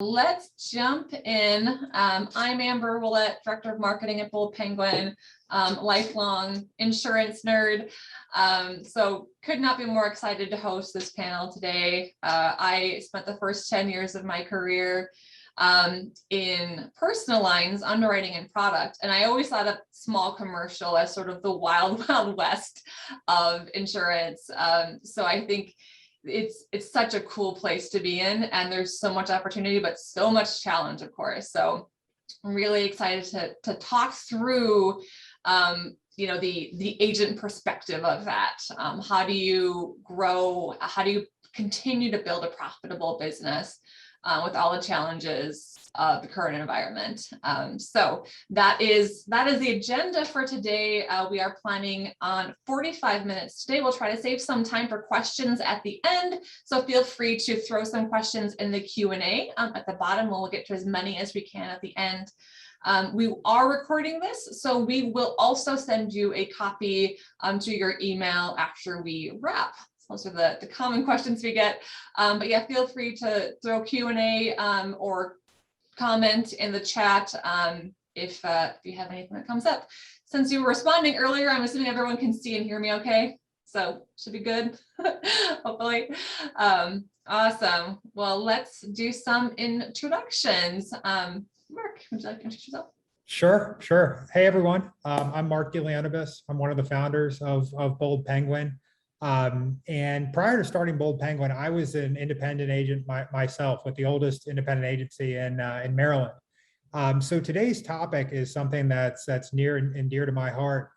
Let's jump in. I'm Amber Willett, Director of Marketing at Bold Penguin, lifelong insurance nerd. So could not be more excited to host this panel today. I spent the first 10 years of my career in personal lines, underwriting and product. And I always thought of small commercial as sort of the wild, wild west of insurance. So I think it's such a cool place to be in, and there's so much opportunity, but so much challenge, of course. So I'm really excited to talk through, the agent perspective of that. How do you grow? How do you continue to build a profitable business with all the challenges of the current environment? So that is the agenda for today. We are planning on 45 minutes today. We'll try to save some time for questions at the end. So feel free to throw some questions in the Q&A at the bottom. We'll get to as many as we can at the end. We are recording this, so we will also send you a copy to your email after we wrap. Those are the common questions we get. But yeah, feel free to throw Q&A or comment in the chat if you have anything that comes up. Since you were responding earlier, I'm assuming everyone can see and hear me okay? So should be good, hopefully. Awesome. Well, let's do some introductions. Mark, would you like to introduce yourself? Sure. Hey, everyone. I'm Mark Gilianibus. I'm one of the founders of Bold Penguin. And prior to starting Bold Penguin, I was an independent agent myself with the oldest independent agency in Maryland. So today's topic is something that's near and dear to my heart,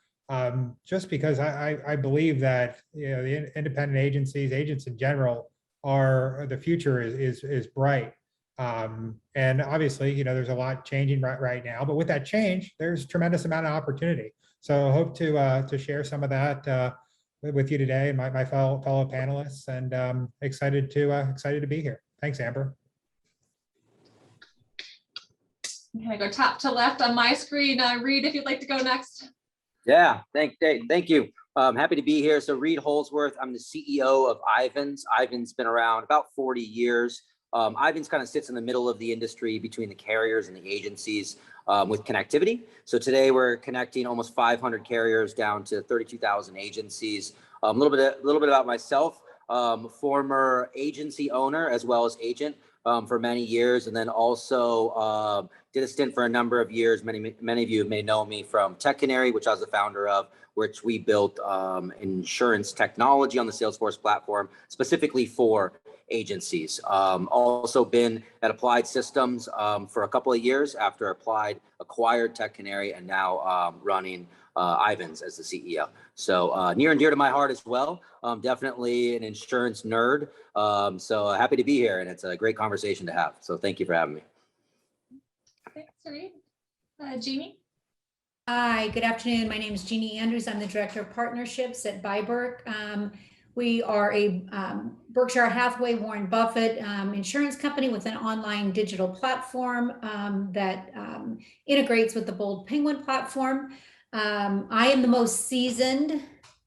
just because I believe that the independent agencies, agents in general, are the future is bright. And obviously, there's a lot changing right now, but with that change, there's a tremendous amount of opportunity. So I hope to share some of that with you today and my fellow panelists, and excited to be here. Thanks, Amber. I'm gonna go top to left on my screen. Reed, if you'd like to go next. Yeah, thank you. Happy to be here. So Reed Holsworth, I'm the CEO of Ivans. Ivans been around about 40 years. Ivans kind of sits in the middle of the industry between the carriers and the agencies with connectivity. So today we're connecting almost 500 carriers down to 32,000 agencies. A little bit about myself, former agency owner as well as agent for many years, and then also did a stint for a number of years. Many of you may know me from Tech Canary, which I was the founder of, which we built insurance technology on the Salesforce platform specifically for agencies. Also been at Applied Systems for a couple of years after Applied acquired Tech Canary, and now running Ivans as the CEO. So near and dear to my heart as well. Definitely an insurance nerd. So happy to be here, and it's a great conversation to have. So thank you for having me. Thanks, Reed. Jeannie? Hi, good afternoon. My name is Jeannie Andrews. I'm the Director of Partnerships at Byberg. We are a Berkshire Hathaway, Warren Buffett insurance company with an online digital platform that integrates with the Bold Penguin platform. I am the most seasoned,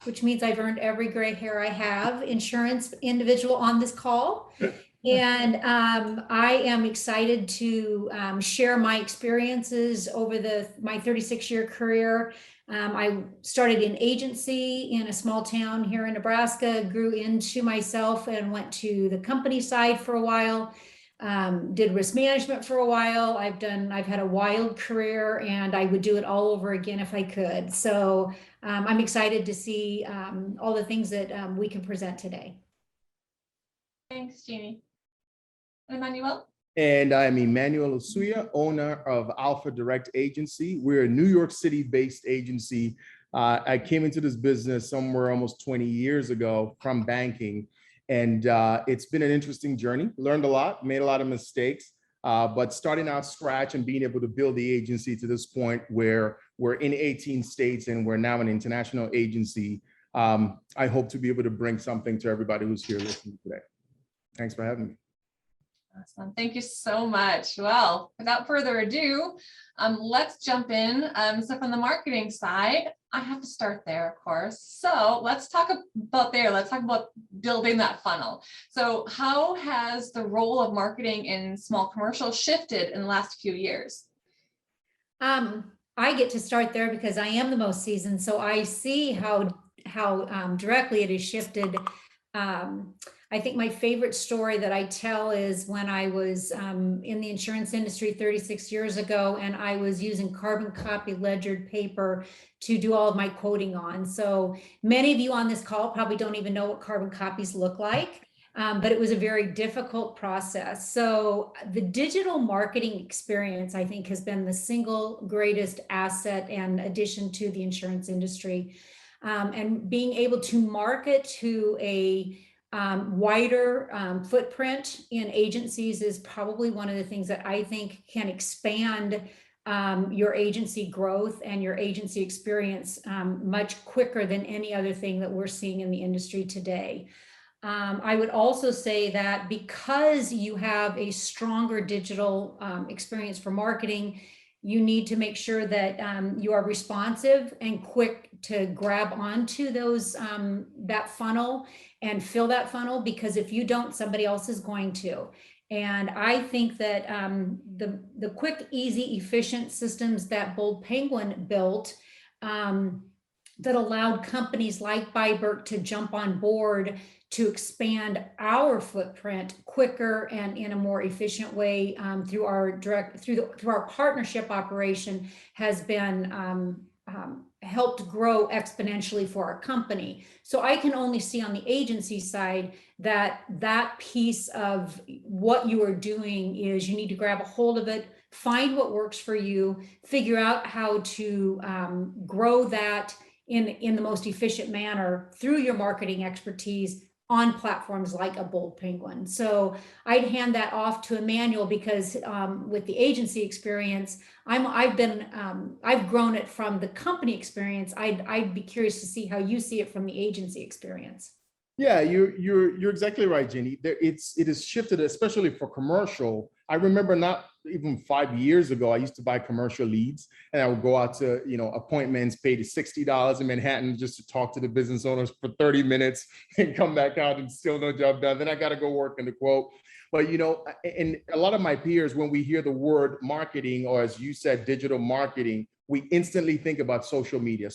which means I've earned every gray hair I have, insurance individual on this call. And I am excited to share my experiences over my 36-year career. I started in agency in a small town here in Nebraska, grew into myself and went to the company side for a while, did risk management for a while. I've had a wild career, and I would do it all over again if I could. So I'm excited to see all the things that we can present today. Thanks, Jeannie. Emmanuel? And I'm Emmanuel Osuya, owner of Alpha Direct Agency. We're a New York City-based agency. I came into this business somewhere almost 20 years ago from banking, and it's been an interesting journey. Learned a lot, made a lot of mistakes, but starting out scratch and being able to build the agency to this point where we're in 18 states and we're now an international agency, I hope to be able to bring something to everybody who's here listening today. Thanks for having me. Awesome. Thank you so much. Well, without further ado, let's jump in. So from the marketing side, I have to start there, of course. So let's talk about there. Let's talk about building that funnel. So how has the role of marketing in small commercial shifted in the last few years? I get to start there because I am the most seasoned, so I see how directly it has shifted. I think my favorite story that I tell is when I was in the insurance industry 36 years ago, and I was using carbon copy ledgered paper to do all of my quoting on. So many of you on this call probably don't even know what carbon copies look like. But it was a very difficult process. So the digital marketing experience, I think, has been the single greatest asset and addition to the insurance industry. And being able to market to a wider footprint in agencies is probably one of the things that I think can expand your agency growth and your agency experience much quicker than any other thing that we're seeing in the industry today. I would also say that because you have a stronger digital experience for marketing, you need to make sure that you are responsive and quick to grab onto those that funnel and fill that funnel, because if you don't, somebody else is going to. And I think that the quick, easy, efficient systems that Bold Penguin built that allowed companies like Byberg to jump on board to expand our footprint quicker and in a more efficient way through our partnership operation has been helped grow exponentially for our company. So I can only see on the agency side that piece of what you are doing is you need to grab a hold of it, find what works for you, figure out how to grow that in the most efficient manner through your marketing expertise on platforms like a Bold Penguin. So I'd hand that off to Emmanuel because with the agency experience, I've grown it from the company experience. I'd be curious to see how you see it from the agency experience. Yeah, you're exactly right, Jenny. It has shifted, especially for commercial. I remember not even 5 years ago, I used to buy commercial leads, and I would go out to appointments, pay the $60 in Manhattan just to talk to the business owners for 30 minutes, and come back out and still no job done. Then I got to go work in the quote. But and a lot of my peers, when we hear the word marketing, or as you said, digital marketing, we instantly think about social media.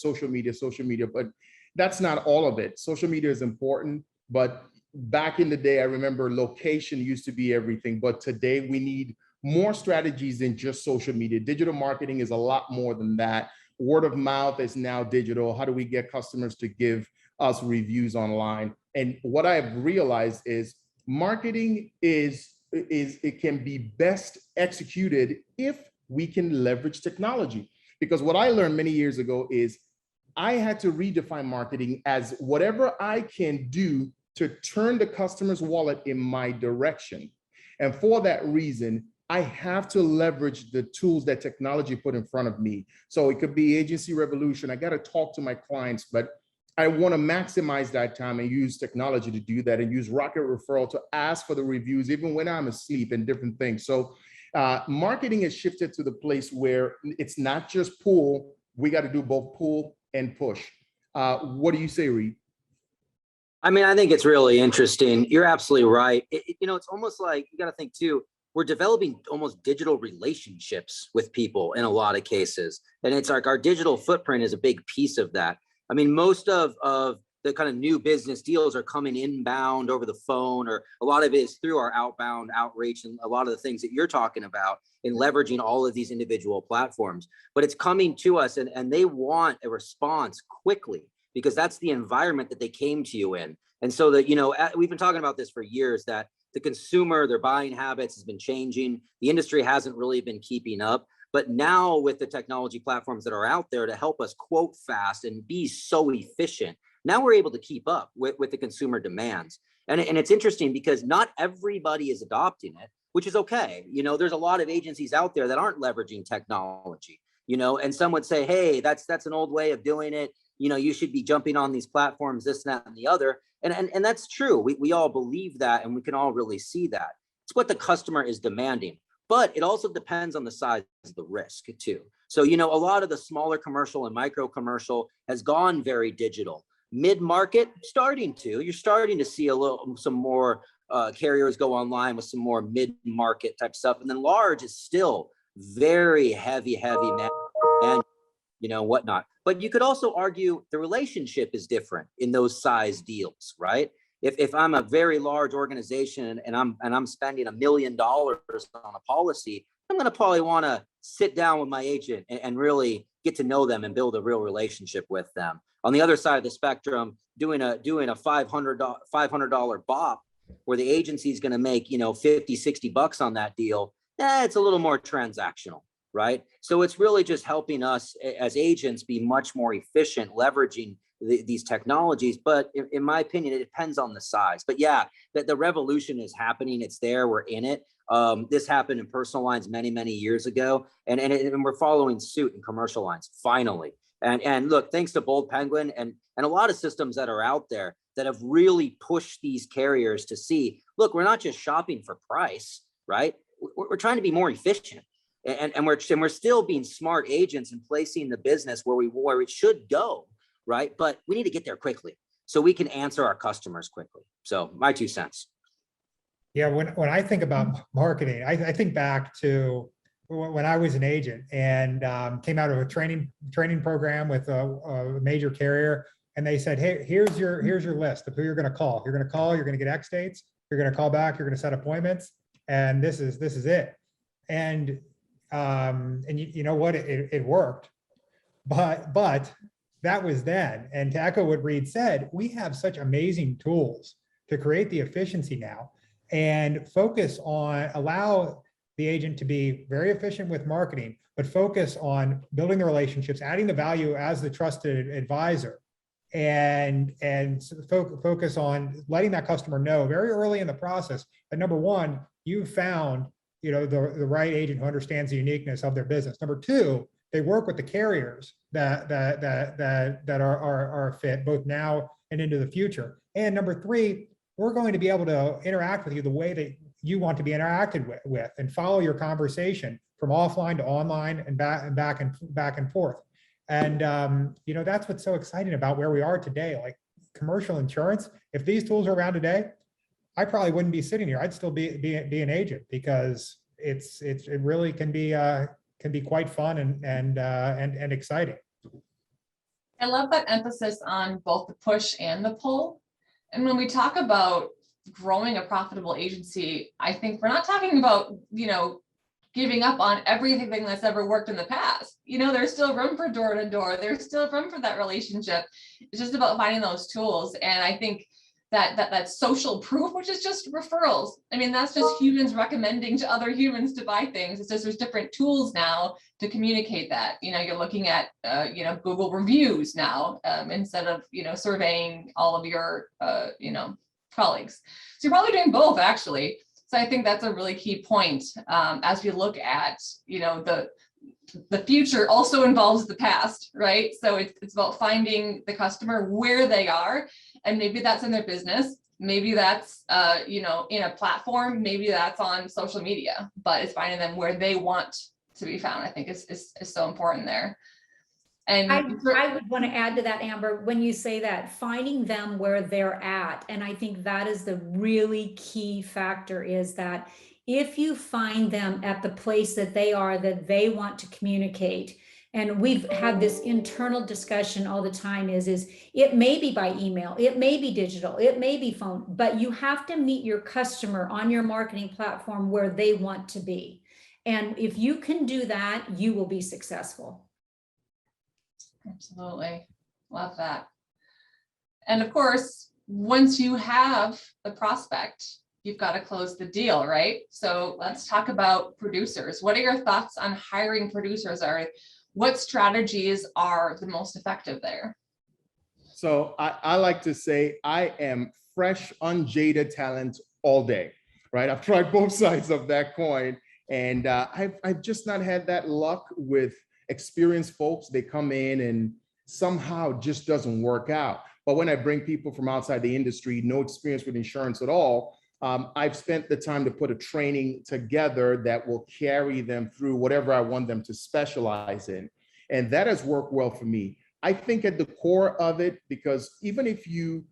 But that's not all of it. Social media is important, but back in the day, I remember location used to be everything, but today we need more strategies than just social media. Digital marketing is a lot more than that. Word of mouth is now digital. How do we get customers to give us reviews online? And what I have realized is marketing it can be best executed if we can leverage technology. Because what I learned many years ago is I had to redefine marketing as whatever I can do to turn the customer's wallet in my direction. And for that reason, I have to leverage the tools that technology put in front of me. So it could be Agency Revolution. I got to talk to my clients, but I want to maximize that time and use technology to do that, and use Rocket Referral to ask for the reviews, even when I'm asleep, and different things. So marketing has shifted to the place where it's not just pull. We got to do both pull and push. What do you say, Reed? I mean, I think it's really interesting. You're absolutely right. It's almost like you got to think too, we're developing almost digital relationships with people in a lot of cases. And it's like our digital footprint is a big piece of that. I mean, most of the kind of new business deals are coming inbound over the phone, or a lot of it is through our outbound outreach, and a lot of the things that you're talking about in leveraging all of these individual platforms. But it's coming to us, and they want a response quickly, because that's the environment that they came to you in. And so that, we've been talking about this for years, that the consumer, their buying habits has been changing. The industry hasn't really been keeping up. But now with the technology platforms that are out there to help us quote fast and be so efficient, now we're able to keep up with the consumer demands. And it's interesting because not everybody is adopting it, which is okay. There's a lot of agencies out there that aren't leveraging technology, and some would say, hey, that's an old way of doing it. You should be jumping on these platforms, this, that, and the other. And that's true. We all believe that, and we can all really see that. It's what the customer is demanding. But it also depends on the size of the risk too. So, you know, a lot of the smaller commercial and micro commercial has gone very digital. Mid-market, you're starting to see some more carriers go online with some more mid-market type stuff. And then large is still very heavy and, you know, whatnot. But you could also argue the relationship is different in those size deals, right? If I'm a very large organization and I'm spending $1 million on a policy, I'm going to probably want to sit down with my agent and really get to know them and build a real relationship with them. On the other side of the spectrum, doing a $500 BOP where the agency is going to make, you know, 50, 60 bucks on that deal, it's a little more transactional, right? So it's really just helping us as agents be much more efficient, leveraging these technologies. But in my opinion, it depends on the size. But yeah, the revolution is happening. It's there. We're in it. This happened in personal lines many, many years ago. And we're following suit in commercial lines, finally. And look, thanks to Bold Penguin and a lot of systems that are out there that have really pushed these carriers to see, look, we're not just shopping for price, right? We're trying to be more efficient. And we're still being smart agents and placing the business where it should go, right? But we need to get there quickly so we can answer our customers quickly. So my 2 cents. Yeah, when I think about marketing, I think back to when I was an agent and came out of a training program with a major carrier, and they said, "Hey, here's your list of who you're going to call. You're going to call. You're going to get X dates. You're going to call back. You're going to set appointments, and this is it." And you know what? It worked, but that was then. And to echo what Reed said, we have such amazing tools to create the efficiency now and allow the agent to be very efficient with marketing, but focus on building the relationships, adding the value as the trusted advisor, and focus on letting that customer know very early in the process that, number one, you found, you know, the right agent who understands the uniqueness of their business. Number two, they work with the carriers that are fit both now and into the future. And number three, we're going to be able to interact with you the way that you want to be interacted with and follow your conversation from offline to online and back and forth. And you know, that's what's so exciting about where we are today. Like commercial insurance, if these tools are around today, I probably wouldn't be sitting here. I'd still be an agent, because it really can be quite fun and exciting. I love that emphasis on both the push and the pull. And when we talk about growing a profitable agency, I think we're not talking about, you know, giving up on everything that's ever worked in the past. You know, there's still room for door to door. There's still room for that relationship. It's just about finding those tools. And I think that social proof, which is just referrals. I mean, that's just humans recommending to other humans to buy things. It's just there's different tools now to communicate that. You know, you're looking at you know, Google reviews now instead of, you know, surveying all of your you know, colleagues. So you're probably doing both, actually. So I think that's a really key point as we look at, you know, the future also involves the past, right? So it's about finding the customer where they are, and maybe that's in their business, maybe that's you know, in a platform, maybe that's on social media, but it's finding them where they want to be found. I think is so important there. And I would want to add to that, Amber, when you say that, finding them where they're at. And I think that is the really key factor, is that if you find them at the place that they are, that they want to communicate, and we've had this internal discussion all the time, is it may be by email, it may be digital, it may be phone, but you have to meet your customer on your marketing platform where they want to be. And if you can do that, you will be successful. absolutely love that. And of course, once you have the prospect, you've got to close the deal, right? So let's talk about producers. What are your thoughts on hiring producers? What strategies are the most effective there? So I like to say I am fresh, unjaded talent all day, right? I've tried both sides of that coin, and I've just not had that luck with experienced folks. They come in and somehow just doesn't work out. But when I bring people from outside the industry, no experience with insurance at all, I've spent the time to put a training together that will carry them through whatever I want them to specialize in. And that has worked well for me. I think at the core of it, because even if you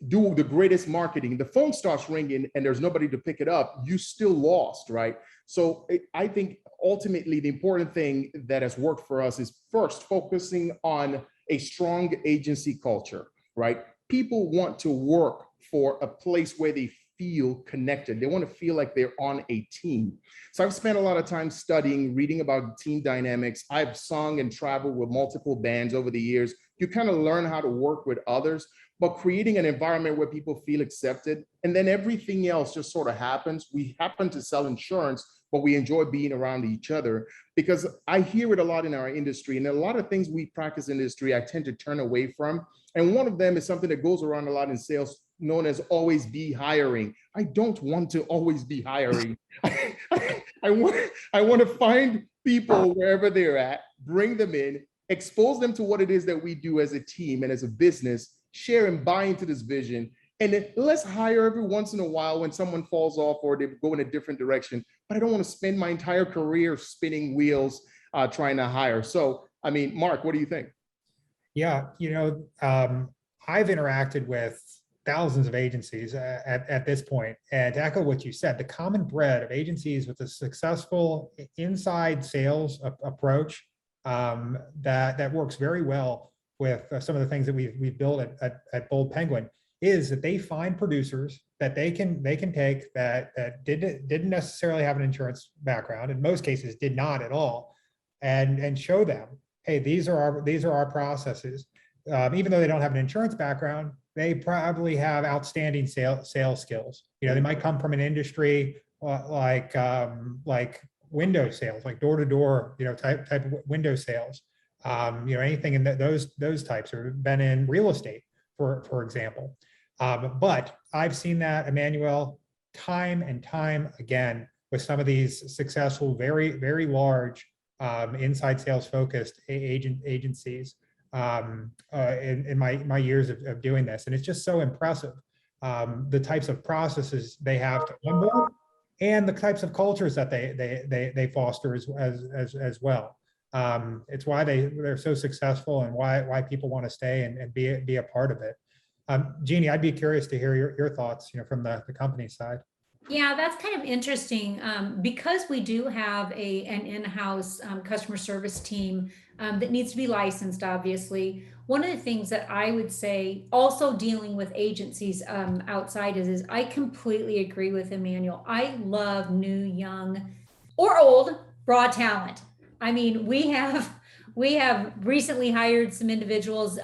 do the greatest marketing, the phone starts ringing and there's nobody to pick it up, you still lost, right? So I think ultimately the important thing that has worked for us is first focusing on a strong agency culture, right? People want to work for a place where they feel connected. They want to feel like they're on a team. So I've spent a lot of time studying, reading about team dynamics. I've sung and traveled with multiple bands over the years. You kind of learn how to work with others, but creating an environment where people feel accepted, and then everything else just sort of happens. We happen to sell insurance, but we enjoy being around each other, because I hear it a lot in our industry, and a lot of things we practice in industry I tend to turn away from. And one of them is something that goes around a lot in sales, known as always be hiring. I don't want to always be hiring. I want to find people wherever they're at, bring them in, expose them to what it is that we do as a team and as a business, share and buy into this vision. And then let's hire every once in a while when someone falls off or they go in a different direction. But I don't want to spend my entire career spinning wheels trying to hire. So, I mean, Mark, what do you think? Yeah, I've interacted with thousands of agencies at this point, and to echo what you said, the common thread of agencies with a successful inside sales approach that works very well with some of the things that we've built at Bold Penguin is that they find producers that they can take that didn't necessarily have an insurance background, in most cases did not at all, and show them, hey, these are our processes. Even though they don't have an insurance background, they probably have outstanding sales skills. They might come from an industry like window sales, like door-to-door, type of window sales. Anything in those types, or been in real estate, for example. But I've seen that, Emmanuel, time and time again with some of these successful, very, very large inside sales focused agencies in my years of doing this. And it's just so impressive, the types of processes they have to onboard and the types of cultures that they foster as well. It's why they're so successful, and why people want to stay and be a part of it. Jeannie, I'd be curious to hear your thoughts, from the company side. Yeah, that's kind of interesting, because we do have an in-house customer service team that needs to be licensed, obviously. One of the things that I would say, also dealing with agencies outside, is I completely agree with Emmanuel. I love new, young, or old raw talent. I mean, we have recently hired some individuals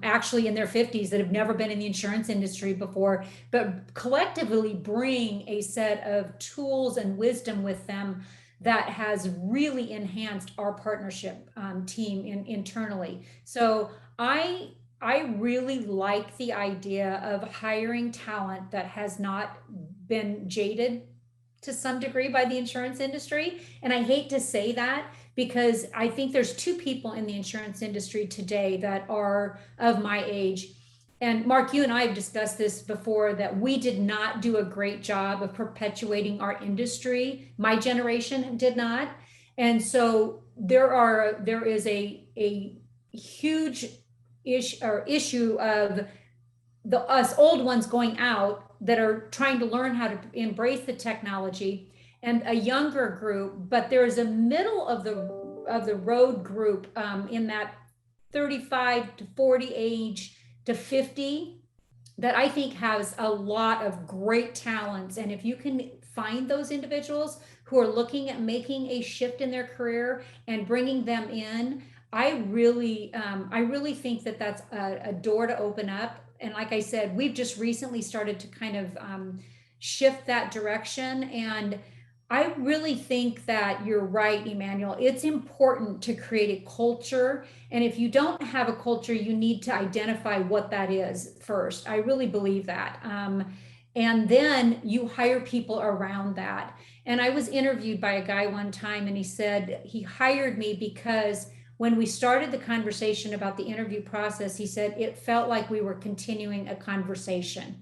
actually in their 50s that have never been in the insurance industry before, but collectively bring a set of tools and wisdom with them that has really enhanced our partnership team internally. So I really like the idea of hiring talent that has not been jaded to some degree by the insurance industry. And I hate to say that, because I think there's two people in the insurance industry today that are of my age. And Mark, you and I have discussed this before, that we did not do a great job of perpetuating our industry. My generation did not. And so there is a huge issue of us old ones going out that are trying to learn how to embrace the technology, and a younger group, but there is a middle of the road group in that 35 to 40 age to 50 that I think has a lot of great talents. And if you can find those individuals who are looking at making a shift in their career and bringing them in, I really think that that's a door to open up. And like I said, we've just recently started to kind of shift that direction. And I really think that you're right, Emmanuel. It's important to create a culture. And if you don't have a culture, you need to identify what that is first. I really believe that. And then you hire people around that. And I was interviewed by a guy one time, and he said he hired me because when we started the conversation about the interview process, he said it felt like we were continuing a conversation.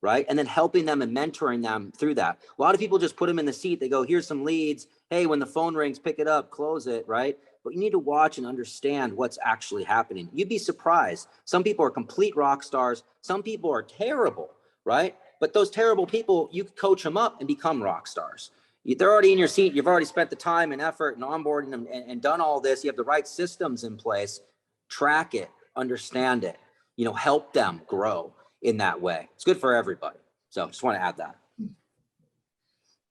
right? And then helping them and mentoring them through that. A lot of people just put them in the seat. They go, here's some leads. Hey, when the phone rings, pick it up, close it, right? But you need to watch and understand what's actually happening. You'd be surprised. Some people are complete rock stars. Some people are terrible, right? But those terrible people, you could coach them up and become rock stars. They're already in your seat. You've already spent the time and effort and onboarding them and done all this. You have the right systems in place. Track it, understand it, help them grow in that way. It's good for everybody. So just want to add that.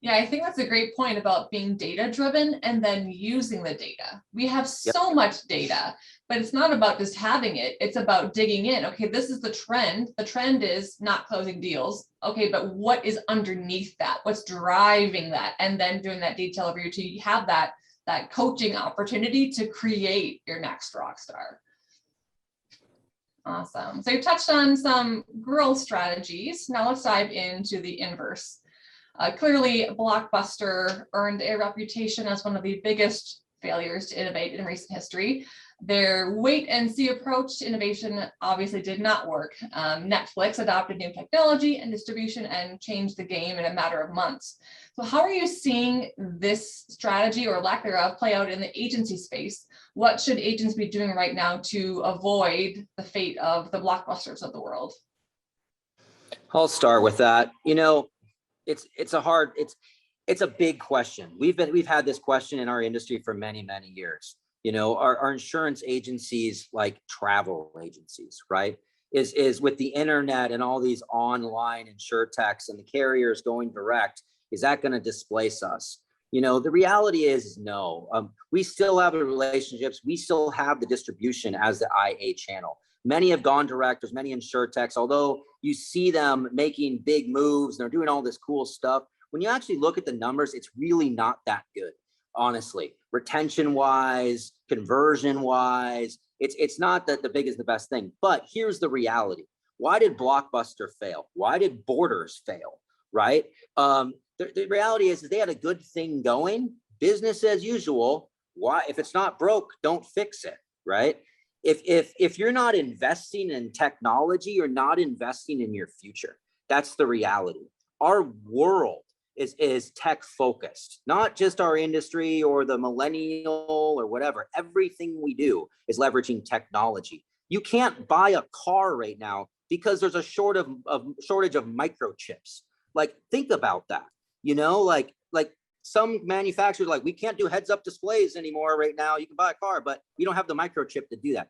Yeah, I think that's a great point about being data driven and then using the data. We have so much data, but it's not about just having it. It's about digging in. Okay, this is the trend. The trend is not closing deals. Okay, but what is underneath that? What's driving that? And then doing that detail review to have that coaching opportunity to create your next rock star. Awesome. So you touched on some growth strategies. Now let's dive into the inverse. Clearly, Blockbuster earned a reputation as one of the biggest failures to innovate in recent history. Their wait and see approach to innovation obviously did not work. Netflix adopted new technology and distribution and changed the game in a matter of months. So how are you seeing this strategy or lack thereof play out in the agency space? What should agents be doing right now to avoid the fate of the Blockbusters of the world? I'll start with that. It's a big question. We've had this question in our industry for many, many years. Our insurance agencies, like travel agencies, right, is with the internet and all these online insurtechs and the carriers going direct, is that going to displace us? The reality is no. We still have the relationships. We still have the distribution as the IA channel. Many have gone direct. There's many insurtechs, although you see them making big moves and they're doing all this cool stuff. When you actually look at the numbers, it's really not that good, honestly. Retention wise, conversion wise, it's not that the big is the best thing. But here's the reality. Why did Blockbuster fail? Why did Borders fail? Right? The reality is they had a good thing going, business as usual. Why? If it's not broke, don't fix it, right? If you're not investing in technology, you're not investing in your future. That's the reality. Our world is tech focused, not just our industry or the millennial or whatever. Everything we do is leveraging technology. You can't buy a car right now because there's a shortage of microchips. Like, think about that. Like some manufacturers, like, we can't do heads up displays anymore right now. You can buy a car, but we don't have the microchip to do that.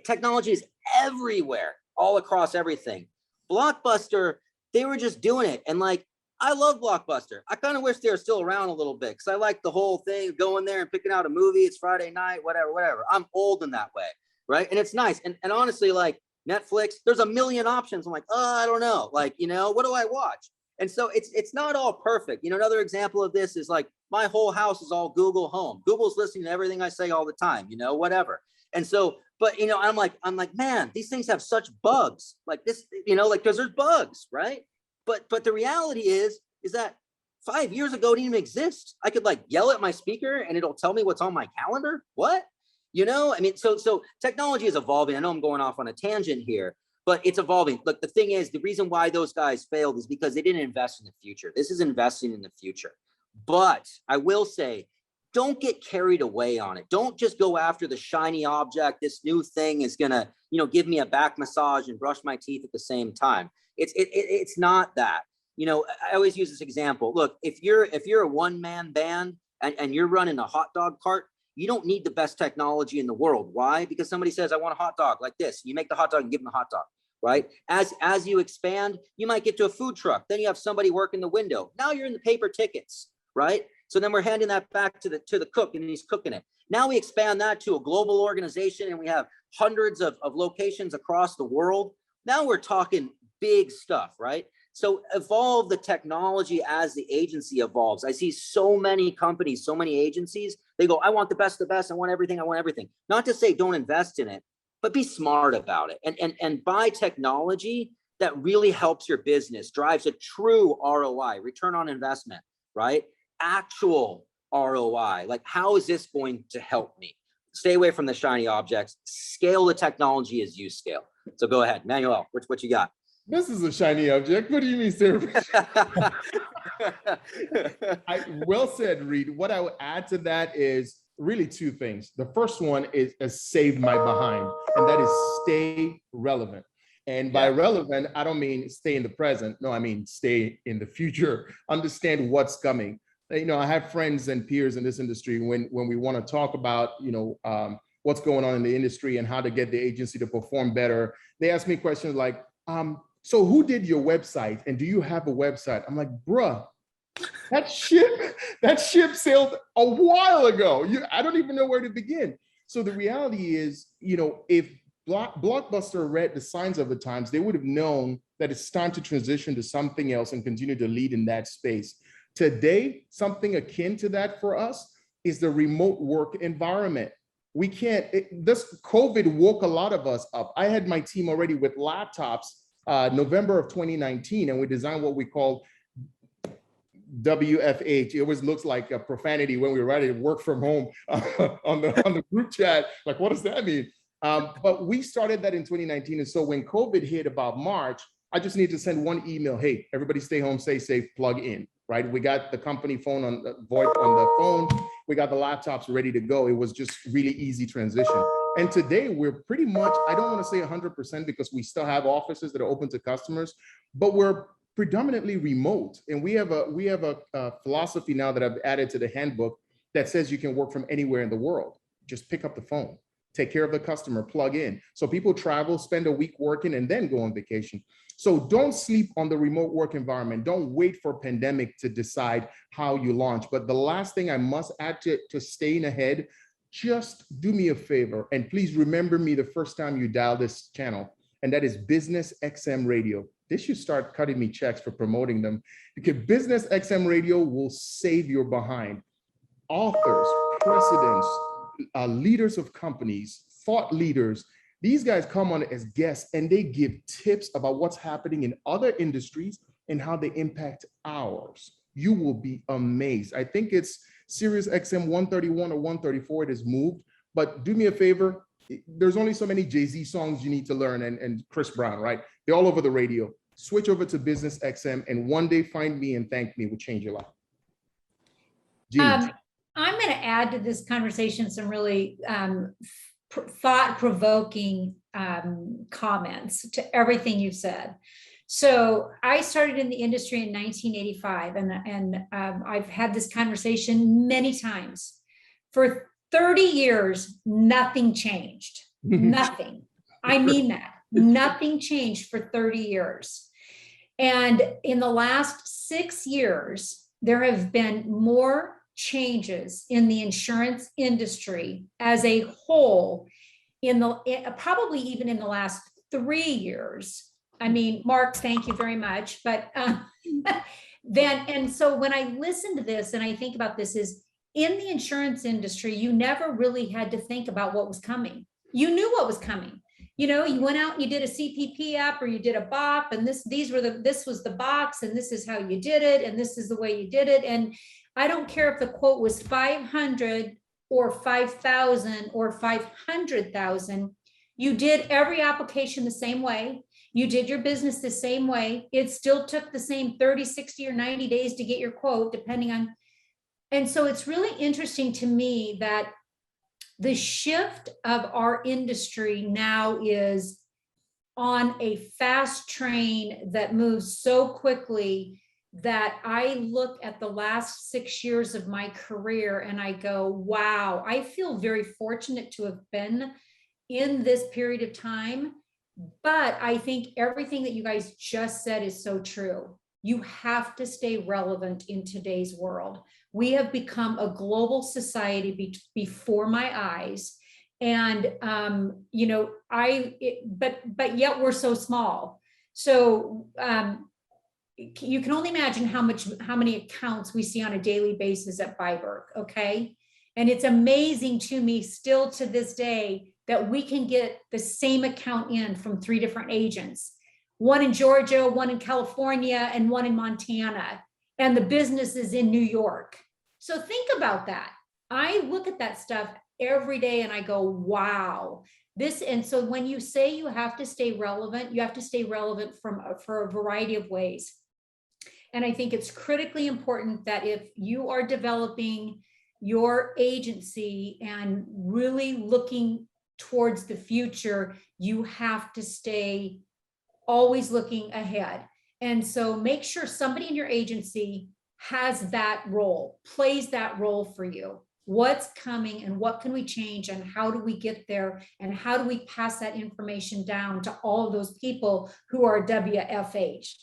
Technology is everywhere, all across everything. Blockbuster, they were just doing it. And like, I love Blockbuster. I kind of wish they were still around a little bit because I like the whole thing, going there and picking out a movie. It's Friday night, whatever. I'm old in that way, right? And it's nice. And honestly, like Netflix, there's a million options. I'm like, I don't know. Like, what do I watch? And so it's not all perfect. Another example of this is like my whole house is all Google Home. Google's listening to everything I say all the time, whatever. And so, but I'm like, man, these things have such bugs like this, because there's bugs, right? But the reality is that 5 years ago it didn't even exist. I could like yell at my speaker and it'll tell me what's on my calendar. What? So technology is evolving. I know I'm going off on a tangent here, but it's evolving. Look, the thing is, the reason why those guys failed is because they didn't invest in the future. This is investing in the future. But I will say, don't get carried away on it. Don't just go after the shiny object. This new thing is gonna, give me a back massage and brush my teeth at the same time. It's not that. I always use this example. Look, if you're a one-man band and you're running a hot dog cart, you don't need the best technology in the world. Why? Because somebody says, I want a hot dog like this. You make the hot dog and give them the hot dog, right? As you expand, you might get to a food truck. Then you have somebody working the window. Now you're in the paper tickets, right? So then we're handing that back to the cook and he's cooking it. Now we expand that to a global organization and we have hundreds of locations across the world. Now we're talking big stuff, right? So evolve the technology as the agency evolves. I see so many companies, so many agencies, they go, I want the best, I want everything. Not to say don't invest in it, but be smart about it and buy technology that really helps your business, drives a true ROI, return on investment, right? Actual ROI, like how is this going to help me? Stay away from the shiny objects, scale the technology as you scale. So go ahead, Manuel, what you got? This is a shiny object. What do you mean, sir? Well said, Reed. What I would add to that is really two things. The first one is saved my behind, and that is stay relevant. And by relevant, I don't mean stay in the present. No, I mean stay in the future. Understand what's coming. You know, I have friends and peers in this industry when we want to talk about, what's going on in the industry and how to get the agency to perform better. They ask me questions like, so who did your website and do you have a website? I'm like, bruh, that ship sailed a while ago. I don't even know where to begin. So the reality is, if Blockbuster read the signs of the times, they would have known that it's time to transition to something else and continue to lead in that space. Today, something akin to that for us is the remote work environment. We can't, this COVID woke a lot of us up. I had my team already with laptops November of 2019, and we designed what we call WFH. It always looks like a profanity when we write it, work from home on the group chat. Like, what does that mean? But we started that in 2019. And so when COVID hit about March, I just need to send one email. Hey, everybody stay home, stay safe, plug in, right? We got the company phone on the VoIP on the phone. We got the laptops ready to go. It was just really easy transition. And today we're pretty much, I don't want to say 100% because we still have offices that are open to customers, but we're predominantly remote. And we have a philosophy now that I've added to the handbook that says you can work from anywhere in the world. Just pick up the phone, take care of the customer, plug in. So people travel, spend a week working, and then go on vacation. So don't sleep on the remote work environment. Don't wait for pandemic to decide how you launch. But the last thing I must add to staying ahead, just do me a favor, and please remember me the first time you dial this channel, and that is Business XM Radio. They should start cutting me checks for promoting them, because Business XM Radio will save your behind. Authors, presidents, leaders of companies, thought leaders, these guys come on as guests and they give tips about what's happening in other industries and how they impact ours. You will be amazed. I think it's Sirius XM 131 or 134, it has moved, but do me a favor. There's only so many Jay-Z songs you need to learn and Chris Brown, right? They're all over the radio. Switch over to Business XM and one day find me and thank me will change your life. I'm going to add to this conversation some really thought-provoking comments to everything you've said. So I started in the industry in 1985, and I've had this conversation many times. For 30 years, nothing changed. Nothing. I mean that. Nothing changed for 30 years. And in the last 6 years, there have been more changes in the insurance industry as a whole probably even in the last 3 years. I mean, Mark, thank you very much. But so when I listen to this and I think about this, is in the insurance industry, you never really had to think about what was coming. You knew what was coming. You went out and you did a CPP app or you did a BOP, and this was the box, and this is how you did it, and this is the way you did it. And I don't care if the quote was 500 or 5,000 or 500,000. You did every application the same way. You did your business the same way. It still took the same 30, 60, or 90 days to get your quote, depending on. And so it's really interesting to me that the shift of our industry now is on a fast train that moves so quickly that I look at the last 6 years of my career and I go, wow, I feel very fortunate to have been in this period of time. But I think everything that you guys just said is so true. You have to stay relevant in today's world. We have become a global society before my eyes. And, but yet we're so small. So, you can only imagine how many accounts we see on a daily basis at Byberg, okay? And it's amazing to me still to this day that we can get the same account in from 3 different agents, one in Georgia, one in California, and one in Montana, and the business is in New York. So think about that. I look at that stuff every day and I go, wow. And so when you say you have to stay relevant, you have to stay relevant for a variety of ways. And I think it's critically important that if you are developing your agency and really looking towards the future, you have to stay always looking ahead. And so make sure somebody in your agency has that role, plays that role for you. What's coming and what can we change and how do we get there and how do we pass that information down to all of those people who are WFH?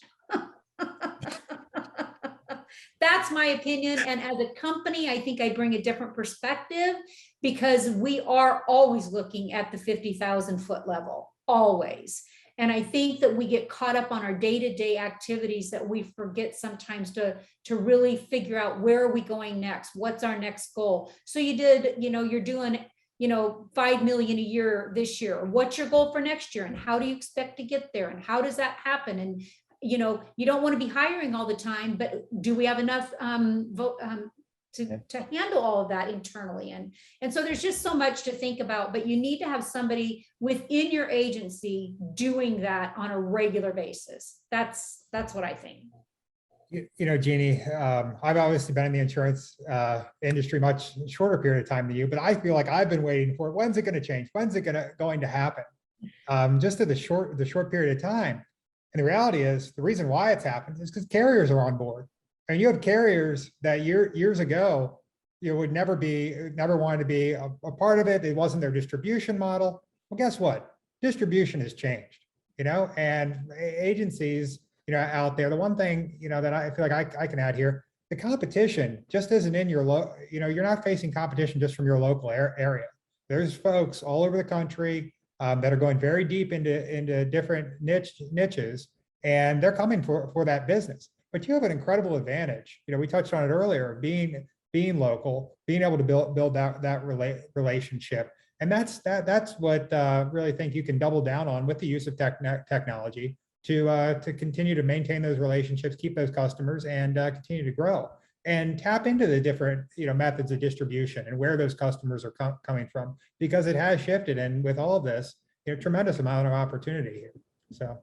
That's my opinion. And as a company, I think I bring a different perspective because we are always looking at the 50,000 foot level, always. And I think that we get caught up on our day-to-day activities that we forget sometimes to really figure out where are we going next? What's our next goal? So you're doing, 5 million a year this year. What's your goal for next year? And how do you expect to get there? And how does that happen? And, you don't want to be hiring all the time, but do we have enough to handle all of that internally? And so there's just so much to think about, but you need to have somebody within your agency doing that on a regular basis. That's what I think. Jeannie, I've obviously been in the insurance industry much shorter period of time than you, but I feel like I've been waiting for it. When's it going to change? When's it going to happen? Just in the short period of time. And the reality is the reason why it's happened is because carriers are on board. And you have carriers that years ago, would never wanted to be a part of it. It wasn't their distribution model. Well, guess what? Distribution has changed, and agencies, out there. The one thing, that I feel like I can add here, the competition just isn't in your you're not facing competition just from your local area. There's folks all over the country that are going very deep into different niches, and they're coming for that business. But you have an incredible advantage. We touched on it earlier, being local, being able to build that relationship. And that's what really think you can double down on with the use of technology to continue to maintain those relationships, keep those customers, and continue to grow and tap into the different methods of distribution and where those customers are coming from, because it has shifted. And with all of this, tremendous amount of opportunity here. So.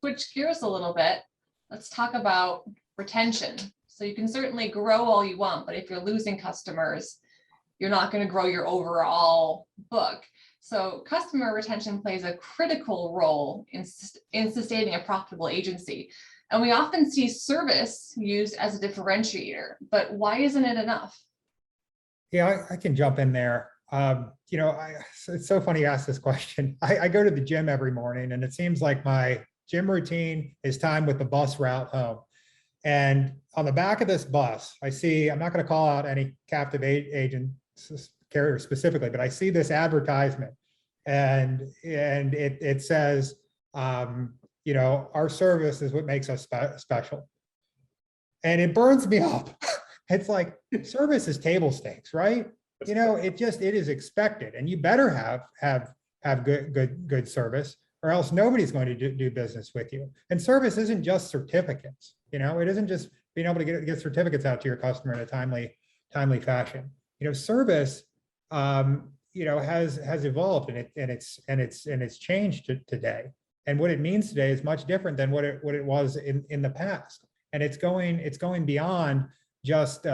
Switch gears a little bit. Let's talk about retention. So you can certainly grow all you want, but if you're losing customers, you're not going to grow your overall book. So customer retention plays a critical role in sustaining a profitable agency. And we often see service used as a differentiator, but why isn't it enough? Yeah, I can jump in there. It's so funny you ask this question. I go to the gym every morning, and it seems like my gym routine is time with the bus route home. And on the back of this bus, I see, I'm not going to call out any captive agent carrier specifically, but I see this advertisement, and it says, our service is what makes us special. And it burns me up. It's like, service is table stakes, right? It is expected, and you better have good service, or else nobody's going to do business with you. And service isn't just certificates. It isn't just being able to get certificates out to your customer in a timely fashion. Service, has evolved, and it's changed today. And what it means today is much different than what it was in the past. And it's going beyond just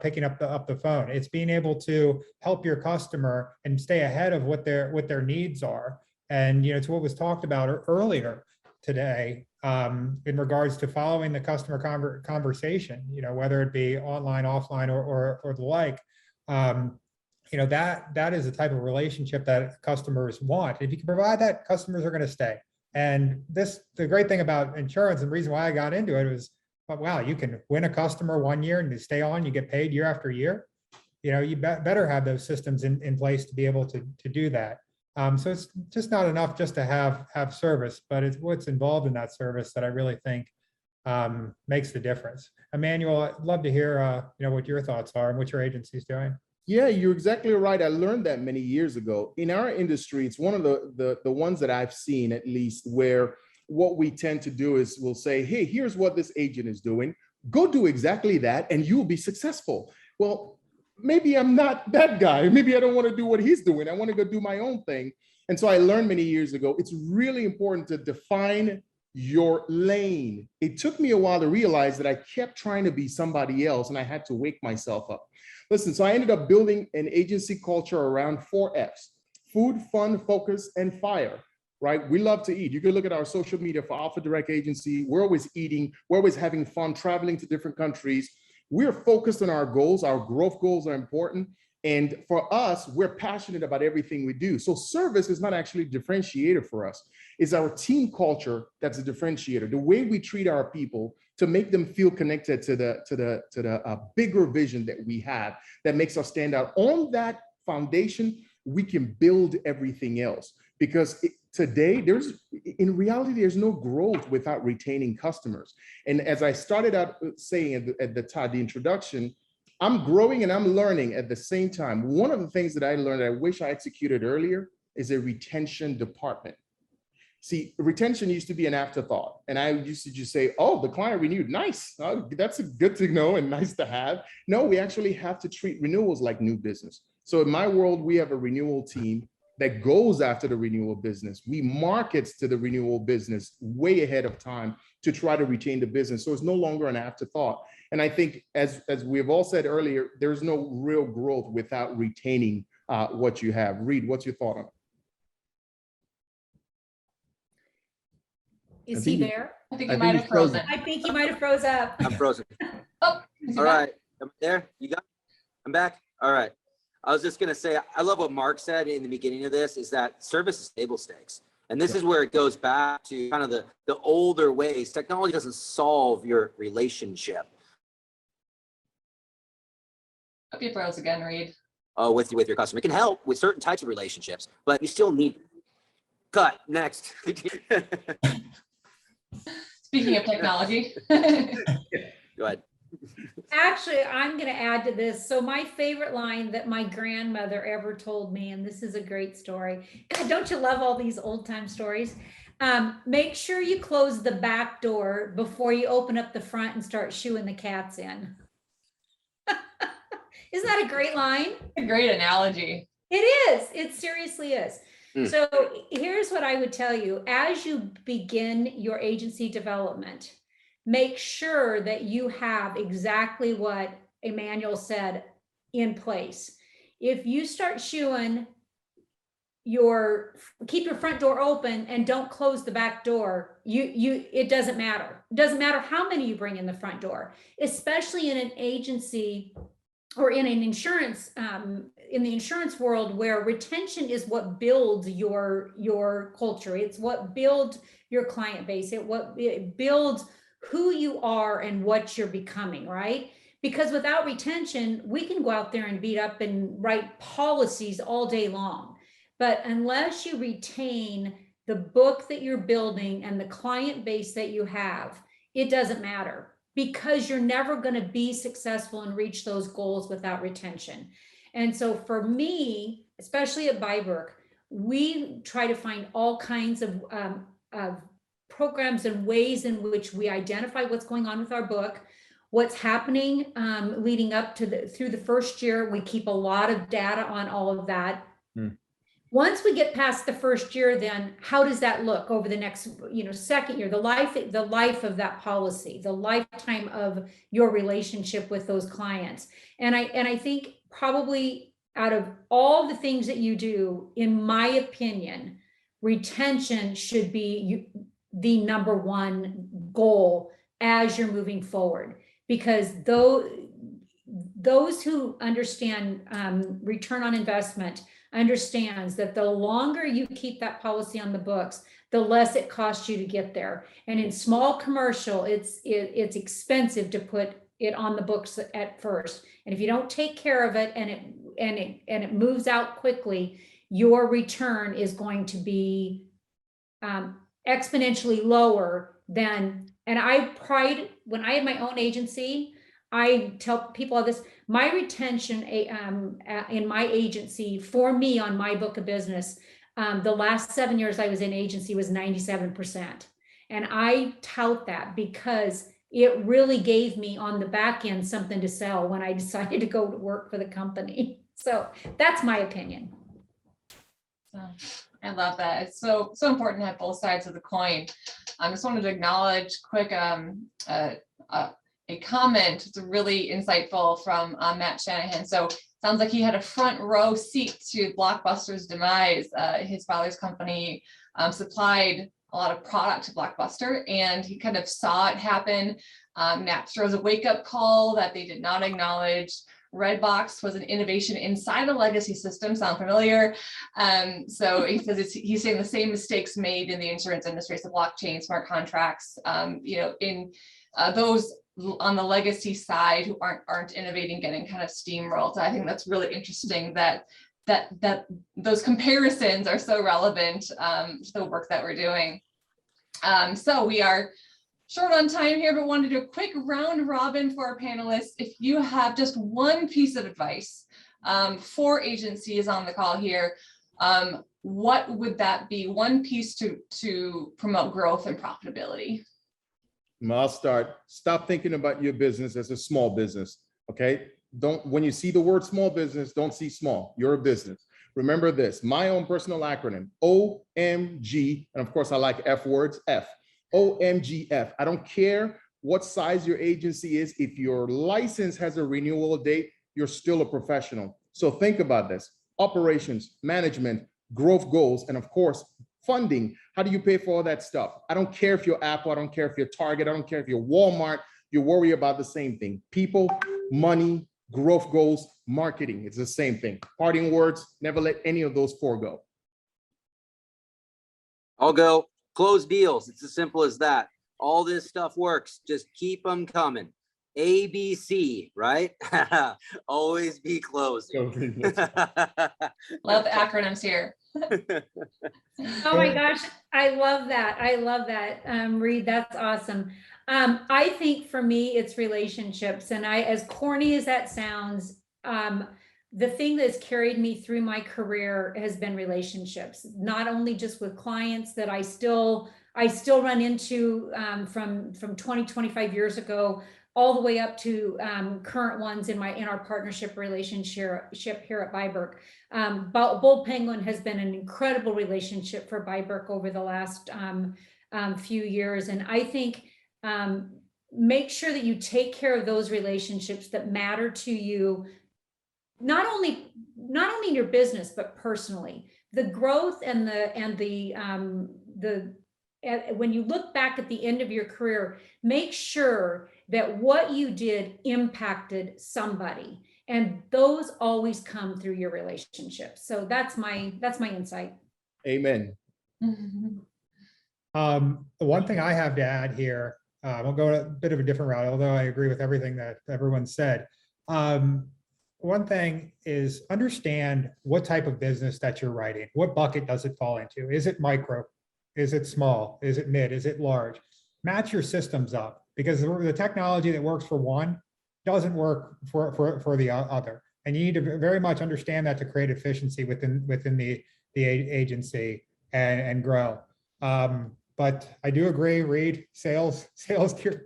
picking up the phone. It's being able to help your customer and stay ahead of what their needs are. And it's what was talked about earlier today in regards to following the customer conversation. Whether it be online, offline, or the like. That is the type of relationship that customers want. If you can provide that, customers are going to stay. And the great thing about insurance, and the reason why I got into it was, wow, you can win a customer 1 year and you stay on, you get paid year after year. You better have those systems in place to be able to do that. So it's just not enough just to have service, but it's what's involved in that service that I really think makes the difference. Emmanuel, I'd love to hear what your thoughts are and what your agency's doing. Yeah, you're exactly right. I learned that many years ago. In our industry, it's one of the ones that I've seen, at least, where what we tend to do is we'll say, hey, here's what this agent is doing. Go do exactly that and you'll be successful. Well, maybe I'm not that guy. Maybe I don't want to do what he's doing. I want to go do my own thing. And so I learned many years ago, it's really important to define your lane. It took me a while to realize that I kept trying to be somebody else and I had to wake myself up. Listen, so I ended up building an agency culture around 4Fs: food, fun, focus, and fire. Right? We love to eat. You can look at our social media for Alpha Direct Agency. We're always eating. We're always having fun, traveling to different countries. We're focused on our goals. Our growth goals are important. And for us, we're passionate about everything we do. So service is not actually a differentiator for us. It's our team culture that's a differentiator. The way we treat our people to make them feel connected to the bigger vision that we have that makes us stand out. On that foundation, we can build everything else. Because today, in reality, there's no growth without retaining customers. And as I started out saying at the introduction, I'm growing and I'm learning at the same time. One of the things that I learned that I wish I executed earlier is a retention department. See, retention used to be an afterthought. And I used to just say, oh, the client renewed, nice. That's good to know and nice to have. No, we actually have to treat renewals like new business. So in my world, we have a renewal team that goes after the renewal business. We markets to the renewal business way ahead of time to try to retain the business. So it's no longer an afterthought. And I think as we've all said earlier, there's no real growth without retaining what you have. Reed, what's your thought on it? Is he there? I think you might have frozen. I think he might have froze up. I'm frozen. Oh, All right, am I there? You got? I'm back. All right. I was just gonna say, I love what Mark said in the beginning of this, is that service is table stakes. And this is where it goes back to kind of the older ways. Technology doesn't solve your relationship. Hope you froze again, Reed. With your customer. It can help with certain types of relationships, but you still need. Cut. Next. Speaking of technology. Go ahead. Actually, I'm going to add to this. So my favorite line that my grandmother ever told me, and this is a great story. God, don't you love all these old time stories? Make sure you close the back door before you open up the front and start shooing the cats in. Isn't that a great line? A great analogy. It is. It seriously is. So here's what I would tell you. As you begin your agency development, make sure that you have exactly what Emmanuel said in place. If you start shooing keep your front door open and don't close the back door, it doesn't matter. It doesn't matter how many you bring in the front door, especially in an agency or in an insurance, in the insurance world, where retention is what builds your culture. It's what builds your client base. It builds who you are and what you're becoming, right? Because without retention, we can go out there and beat up and write policies all day long. But unless you retain the book that you're building and the client base that you have, it doesn't matter, because you're never going to be successful and reach those goals without retention. And so for me, especially at Byberg, we try to find all kinds of programs and ways in which we identify what's going on with our book, what's happening leading up to through the first year. We keep a lot of data on all of that. Once we get past the first year, then how does that look over the next, second year, the life of that policy, the lifetime of your relationship with those clients. And I think probably out of all the things that you do, in my opinion, retention should be the number one goal as you're moving forward, because those who understand return on investment understands that the longer you keep that policy on the books, the less it costs you to get there. And in small commercial, it's expensive to put it on the books at first. And if you don't take care of it and it moves out quickly, your return is going to be exponentially lower than. And when I had my own agency, I tell people this, my retention in my agency, for me on my book of business, the last 7 years I was in agency was 97%. And I tout that because it really gave me on the back end something to sell when I decided to go to work for the company. So that's my opinion. So, I love that. It's so important to have both sides of the coin. I just wanted to acknowledge quick a comment. It's really insightful from Matt Shanahan. So sounds like he had a front row seat to Blockbuster's demise. His father's company supplied a lot of product to Blockbuster, and he kind of saw it happen. Napster was a wake-up call that they did not acknowledge. Redbox was an innovation inside a legacy system. Sound familiar? So he says he's saying the same mistakes made in the insurance industry, so blockchain, smart contracts, in those on the legacy side who aren't innovating, getting kind of steamrolled. I think that's really interesting that those comparisons are so relevant to the work that we're doing. So we are short on time here, but wanted to do a quick round robin for our panelists. If you have just one piece of advice for agencies on the call here, what would that be? One piece to promote growth and profitability? I'll start. Stop thinking about your business as a small business. Okay. When you see the word small business, don't see small. You're a business. Remember this, my own personal acronym, OMG. And of course, I like F words, F. OMGF. I don't care what size your agency is. If your license has a renewal date, you're still a professional. So think about this: operations, management, growth goals, and of course, funding. How do you pay for all that stuff? I don't care if you're Apple, I don't care if you're Target, I don't care if you're Walmart, you worry about the same thing. People, money, growth goals, marketing. It's the same thing. Parting words, never let any of those four go. I'll go. Close deals. It's as simple as that. All this stuff works. Just keep them coming. ABC, right? Always be closing. Love the acronyms here. Oh my gosh, I love that. I love that, Reed. That's awesome. I think for me, it's relationships. And as corny as that sounds, the thing that's carried me through my career has been relationships, not only just with clients that I still run into from 20, 25 years ago, all the way up to current ones in our partnership relationship here at Byberg. Bold Penguin has been an incredible relationship for Byberg over the last few years. And I think make sure that you take care of those relationships that matter to you, not only in your business, but personally. The growth and when you look back at the end of your career, make sure that what you did impacted somebody, and those always come through your relationships. So that's my insight. Amen. The one thing I have to add here, I'll go a bit of a different route, although I agree with everything that everyone said. One thing is understand what type of business that you're writing. What bucket does it fall into? Is it micro? Is it small? Is it mid? Is it large? Match your systems up, because the technology that works for one doesn't work for the other. And you need to very much understand that to create efficiency within the agency and grow. But I do agree, Reed, sales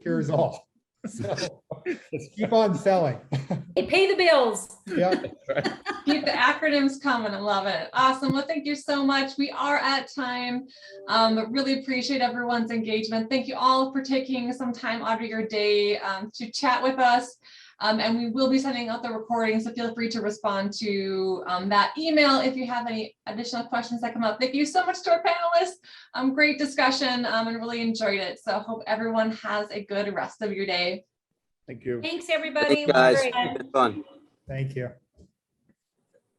cures all. So just keep on selling. Hey, pay the bills. Yeah. Keep the acronyms coming. I love it. Awesome. Well, thank you so much. We are at time, but really appreciate everyone's engagement. Thank you all for taking some time out of your day to chat with us. And we will be sending out the recording, so feel free to respond to that email if you have any additional questions that come up. Thank you so much to our panelists. Great discussion and really enjoyed it. So hope everyone has a good rest of your day. Thank you. Thanks, everybody. Thanks, guys. It was great. It's been fun. Thank you.